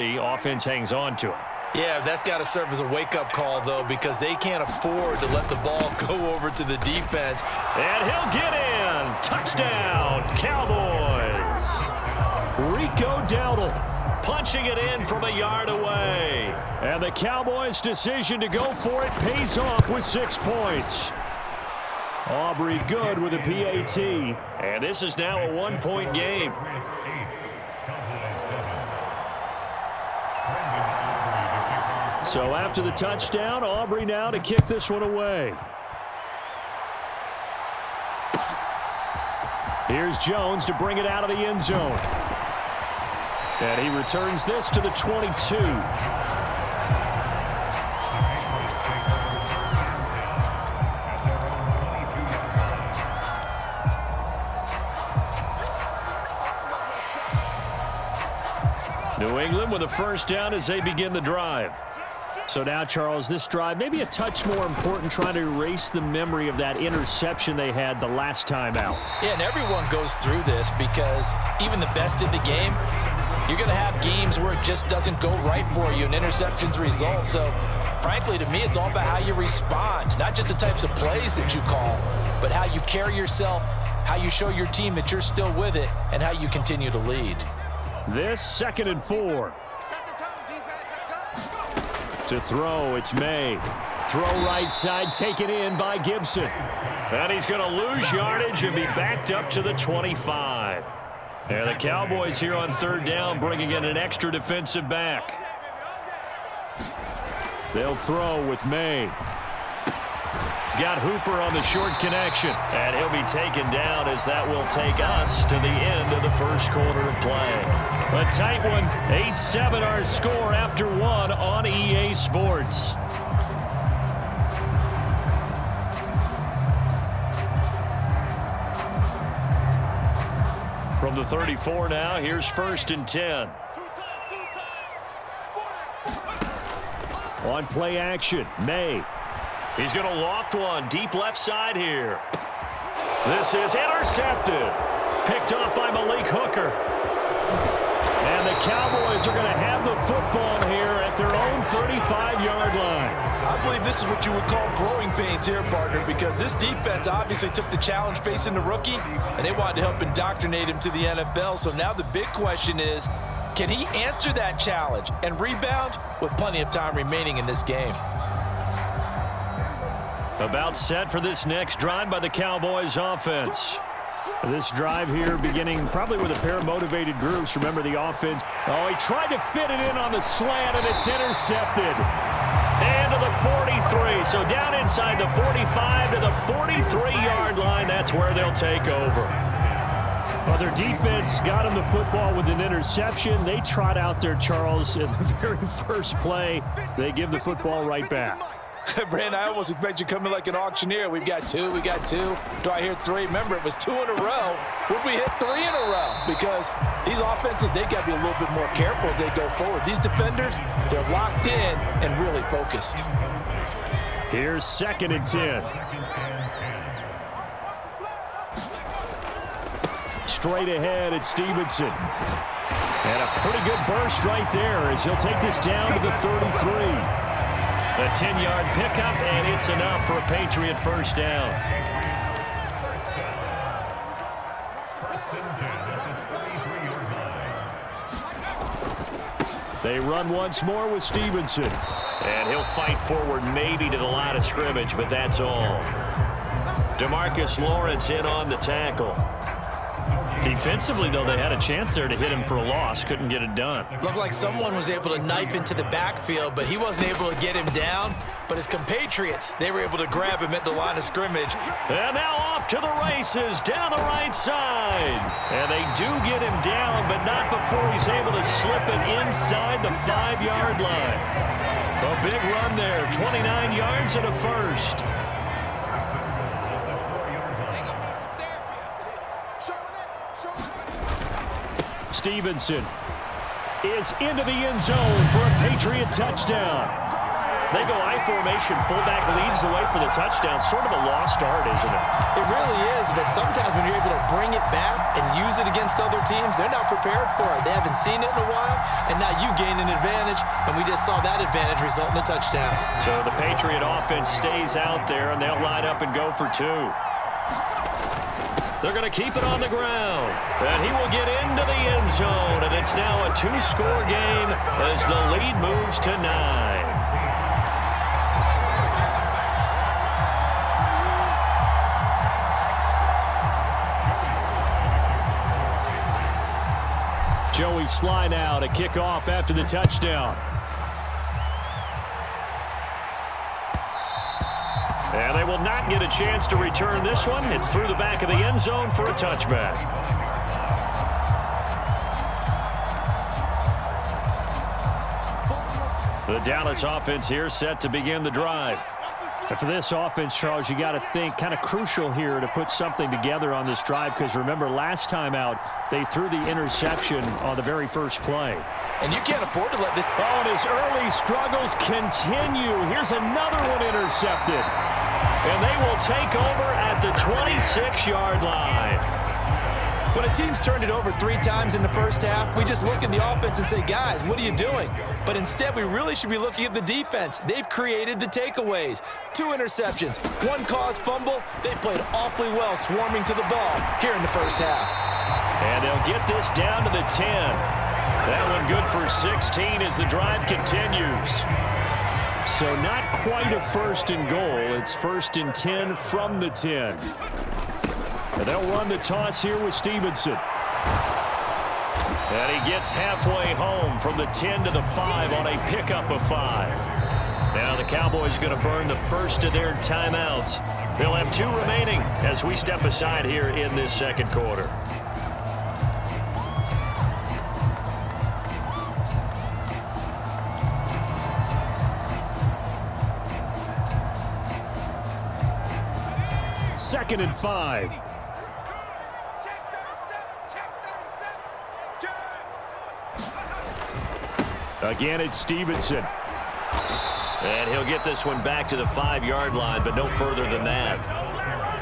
The offense hangs on to it. Yeah, that's got to serve as a wake-up call, though, because they can't afford to let the ball go over to the defense. And he'll get in. Touchdown, Cowboys. Rico Dowdle punching it in from a yard away. And the Cowboys' decision to go for it pays off with 6 points. Aubrey good with a PAT. And this is now a 1-point game. So after the touchdown, Aubrey now to kick this one away. Here's Jones to bring it out of the end zone. And he returns this to the 22. New England with a first down as they begin the drive. So now, Charles, this drive maybe a touch more important, trying to erase the memory of that interception they had the last time out. Yeah, and everyone goes through this because even the best in the game, you're going to have games where it just doesn't go right for you and interceptions result. So, frankly, to me, it's all about how you respond, not just the types of plays that you call, but how you carry yourself, how you show your team that you're still with it, and how you continue to lead. This 2nd and 4. To throw, it's May. Throw right side, taken in by Gibson. And he's going to lose yardage and be backed up to the 25. And the Cowboys here on 3rd down, bringing in an extra defensive back. They'll throw with May. He's got Hooper on the short connection. And he'll be taken down as that will take us to the end of the first quarter of play. A tight one, 8-7 our score after 1 on EA Sports. From the 34 now, here's 1st and 10. On play action, May. He's going to loft one deep left side here. This is intercepted. Picked off by Malik Hooker. And the Cowboys are going to have the football here at their own 35-yard line. I believe this is what you would call growing pains here, partner, because this defense obviously took the challenge facing the rookie, and they wanted to help indoctrinate him to the NFL. So now the big question is, can he answer that challenge and rebound with plenty of time remaining in this game? About set for this next drive by the Cowboys offense. This drive here beginning probably with a pair of motivated groups. Remember the offense. Oh, he tried to fit it in on the slant, and it's intercepted. And to the 43. So down inside the 45 to the 43-yard line. That's where they'll take over. Well, their defense got him the football with an interception. They trot out there, Charles, in the very first play. They give the football right back. Brandon, I almost expect you coming like an auctioneer. We've got two. Do I hear 3? Remember, it was 2 in a row. Would we hit 3 in a row? Because these offenses, they got to be a little bit more careful as they go forward. These defenders, they're locked in and really focused. Here's 2nd and 10. Straight ahead at Stevenson. And a pretty good burst right there as he'll take this down to the 33. A 10-yard pickup, and it's enough for a Patriot first down. They run once more with Stevenson. And he'll fight forward maybe to the line of scrimmage, but that's all. DeMarcus Lawrence in on the tackle. Defensively, though, they had a chance there to hit him for a loss. Couldn't get it done. Looked like someone was able to knife into the backfield, but he wasn't able to get him down. But his compatriots, they were able to grab him at the line of scrimmage. And now off to the races down the right side. And they do get him down, but not before he's able to slip it inside the 5-yard line. A big run there, 29 yards and a first. Stevenson is into the end zone for a Patriot touchdown. They go I formation. Fullback leads the way for the touchdown. Sort of a lost art, isn't it? It really is, but sometimes when you're able to bring it back and use it against other teams, they're not prepared for it. They haven't seen it in a while, and now you gain an advantage, and we just saw that advantage result in a touchdown. So the Patriot offense stays out there, and they'll line up and go for 2. They're going to keep it on the ground, and he will get into the end zone, and it's now a 2-score game as the lead moves to 9. Joey Slye now to kick off after the touchdown. And they will not get a chance to return this one. It's through the back of the end zone for a touchback. The Dallas offense here set to begin the drive. And for this offense, Charles, you got to think kind of crucial here to put something together on this drive, because remember last time out they threw the interception on the very first play. And you can't afford to let this... Oh, and his early struggles continue. Here's another one intercepted. And they will take over at the 26-yard line. When a team's turned it over 3 times in the first half, we just look at the offense and say, guys, what are you doing? But instead, we really should be looking at the defense. They've created the takeaways. 2 interceptions, 1 caused fumble. They played awfully well swarming to the ball here in the first half. And they'll get this down to the 10. That one good for 16 as the drive continues. So not quite a 1st and goal. It's 1st and 10 from the 10. And they'll run the toss here with Stevenson. And he gets halfway home from the 10 to the 5 on a pickup of 5. Now the Cowboys going to burn the first of their timeouts. They'll have 2 remaining as we step aside here in this second quarter. Second and 5. Again, it's Stevenson. And he'll get this one back to the 5-yard line, but no further than that.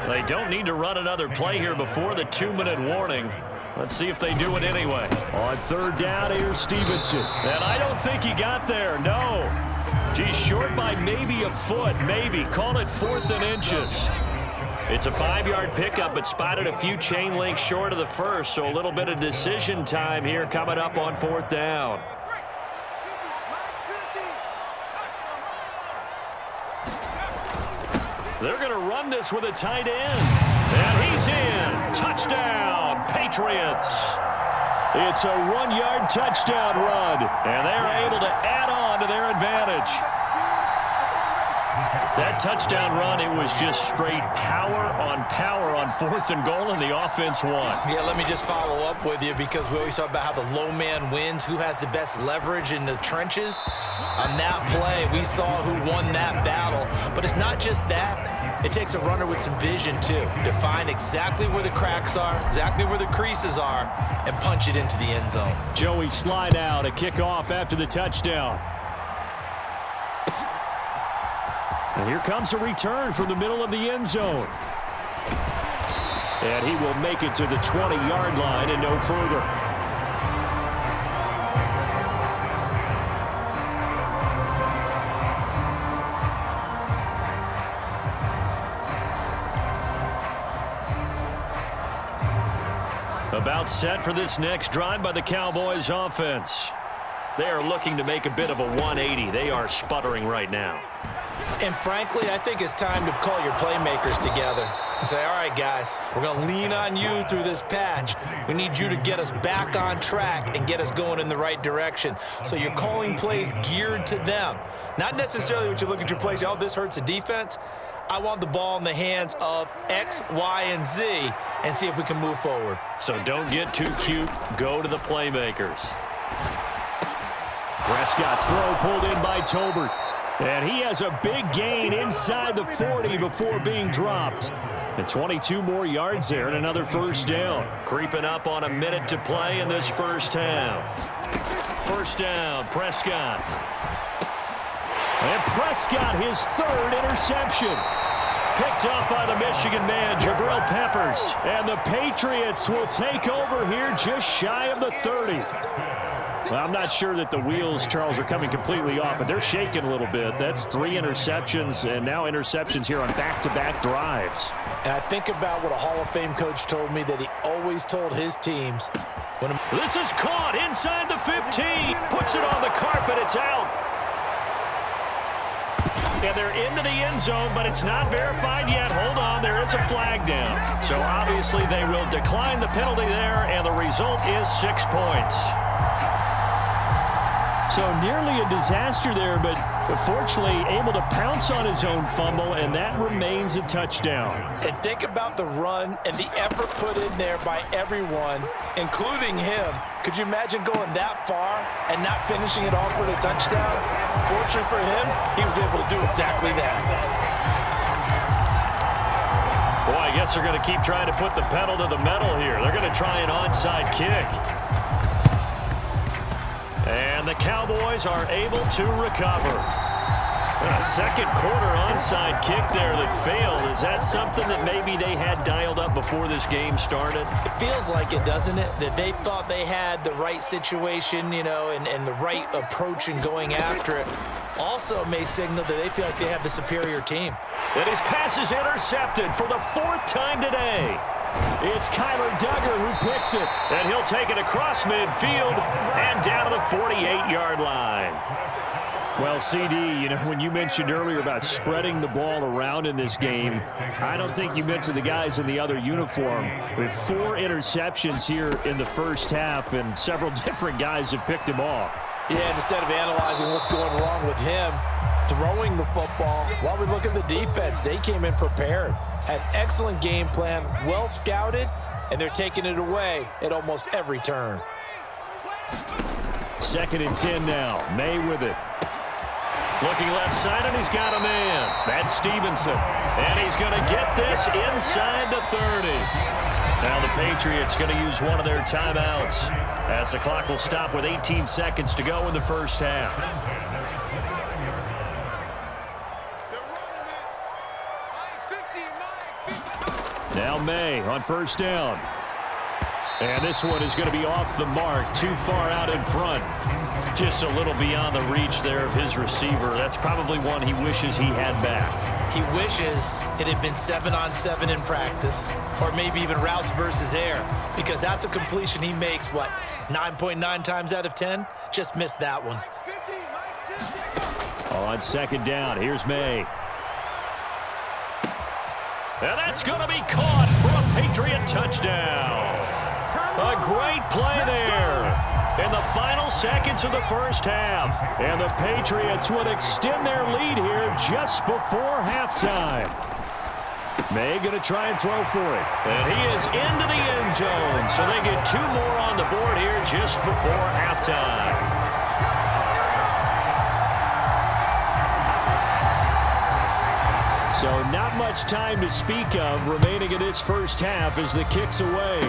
They don't need to run another play here before the 2-minute warning. Let's see if they do it anyway. On 3rd down, here's Stevenson. And I don't think he got there, no. Geez, short by maybe a foot, maybe. Call it 4th and inches. It's a 5-yard pickup, but spotted a few chain links short of the first, so a little bit of decision time here coming up on 4th down. They're going to run this with a tight end. And he's in. Touchdown, Patriots. It's a 1-yard touchdown run, and they're able to add on to their advantage. That touchdown run, it was just straight power on 4th and goal, and the offense won. Yeah, let me just follow up with you, because we always talk about how the low man wins, who has the best leverage in the trenches. On that play, we saw who won that battle. But it's not just that. It takes a runner with some vision, too, to find exactly where the cracks are, exactly where the creases are, and punch it into the end zone. Joey Slye out to kick off after the touchdown. And here comes a return from the middle of the end zone. And he will make it to the 20-yard line and no further. About set for this next drive by the Cowboys offense. They are looking to make a bit of a 180. They are sputtering right now. And frankly, I think it's time to call your playmakers together and say, all right, guys, we're going to lean on you through this patch. We need you to get us back on track and get us going in the right direction. So you're calling plays geared to them. Not necessarily what you look at your plays, oh, this hurts the defense. I want the ball in the hands of X, Y, and Z and see if we can move forward. So don't get too cute. Go to the playmakers. Prescott's throw pulled in by Tolbert. And he has a big gain inside the 40 before being dropped. And 22 more yards there and another first down. Creeping up on a minute to play in this first half. First down, Prescott. And Prescott, his third interception. Picked up by the Michigan man, Jabril Peppers. And the Patriots will take over here just shy of the 30. Well, I'm not sure that the wheels, Charles, are coming completely off, but they're shaking a little bit. That's 3 interceptions, and now interceptions here on back-to-back drives. And I think about what a Hall of Fame coach told me that he always told his teams. This is caught inside the 15. Puts it on the carpet. It's out. And they're into the end zone, but it's not verified yet. Hold on, there is a flag down. So obviously they will decline the penalty there, and the result is 6 points. So nearly a disaster there, but fortunately able to pounce on his own fumble, and that remains a touchdown. And think about the run and the effort put in there by everyone, including him. Could you imagine going that far and not finishing it off with a touchdown? Fortunately for him, he was able to do exactly that. Boy, I guess they're going to keep trying to put the pedal to the metal here. They're going to try an onside kick. And the Cowboys are able to recover. A second quarter onside kick there that failed. Is that something that maybe they had dialed up before this game started? It feels like it, doesn't it? That they thought they had the right situation, you know, and the right approach in going after it. Also may signal that they feel like they have the superior team. And his pass is intercepted for the 4th time today. It's Kyler Duggar who picks it, and he'll take it across midfield and down to the 48-yard line. Well, CD, you know, when you mentioned earlier about spreading the ball around in this game, I don't think you mentioned the guys in the other uniform. With 4 interceptions here in the first half, and several different guys have picked him off. Yeah, and instead of analyzing what's going wrong with him, throwing the football, while we look at the defense, they came in prepared. Had excellent game plan, well scouted, and they're taking it away at almost every turn. 2nd and 10 now. May with it. Looking left side, and he's got a man. That's Stevenson. And he's going to get this inside the 30. Now the Patriots going to use one of their timeouts as the clock will stop with 18 seconds to go in the first half. Now May on 1st down. And this one is going to be off the mark, too far out in front. Just a little beyond the reach there of his receiver. That's probably one he wishes he had back. He wishes it had been 7-on-7 in practice, or maybe even routes versus air, because that's a completion he makes, what, 9.9 times out of 10? Just missed that one. On 2nd down, here's May. And that's going to be caught for a Patriot touchdown. A great play there in the final seconds of the first half. And the Patriots would extend their lead here just before halftime. May going to try and throw for it. And he is into the end zone. So they get 2 more on the board here just before halftime. So not much time to speak of remaining in this first half as the kick's away.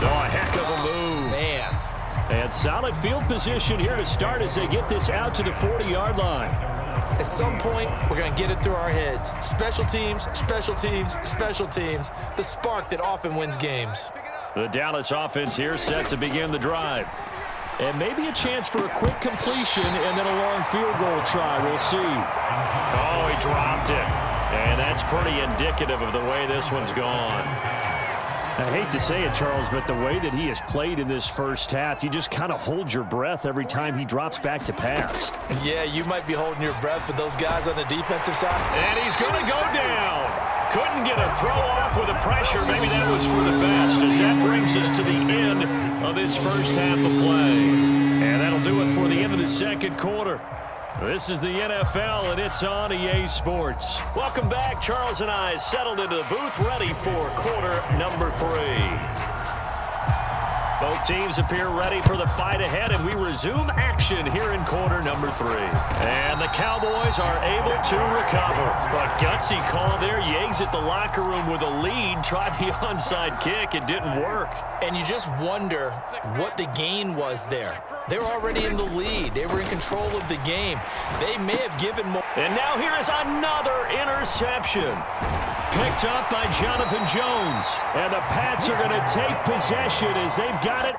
Oh, a heck of a move. Man. And solid field position here to start as they get this out to the 40-yard line. At some point, we're going to get it through our heads. Special teams, special teams, special teams. The spark that often wins games. The Dallas offense here set to begin the drive. And maybe a chance for a quick completion and then a long field goal try. We'll see. Oh, he dropped it. And that's pretty indicative of the way this one's gone. I hate to say it, Charles, but the way that he has played in this first half, you just kind of hold your breath every time he drops back to pass. Yeah, you might be holding your breath, but those guys on the defensive side. And he's going to go down. Couldn't get a throw off with the pressure. Maybe that was for the best, as that brings us to the end of this first half of play. And that'll do it for the end of the second quarter. This is the NFL, and it's on EA Sports. Welcome back. Charles and I settled into the booth, ready for quarter number 3. Both teams appear ready for the fight ahead, and we resume action here in quarter number 3. And the Cowboys are able to recover. A gutsy call there. You exit the locker room with a lead. Try the onside kick. It didn't work. And you just wonder what the gain was there. They were already in the lead. They were in control of the game. They may have given more. And now here is another interception. Picked up by Jonathan Jones. And the Pats are going to take possession as they've got it